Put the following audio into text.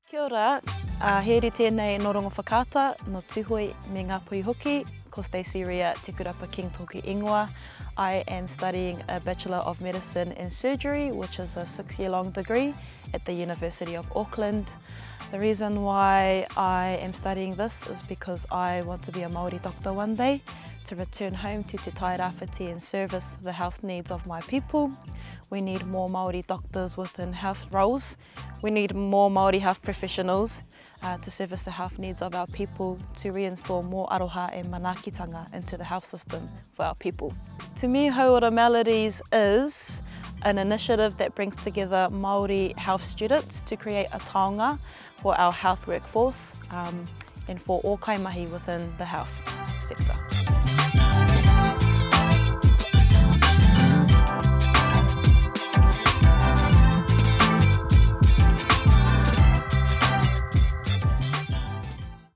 Kia ora, here tēnei no rongo whakata, no tūhoi me ngā pui hoki, ko Stacy-Ria Tikurapa King Toki Ingoa. I am studying a Bachelor of Medicine in Surgery, which is a 6-year-long degree at the University of Auckland. The reason why I am studying this is because I want to be a Māori doctor one day, to return home to Te Tairāwhiti and service the health needs of my people. We need more Māori doctors within health roles. We need more Māori health professionals to service the health needs of our people, to reinstall more aroha and manaakitanga into the health system for our people. To me, Hauora Melodies is an initiative that brings together Māori health students to create a taonga for our health workforce and for all kaimahi within the health sector.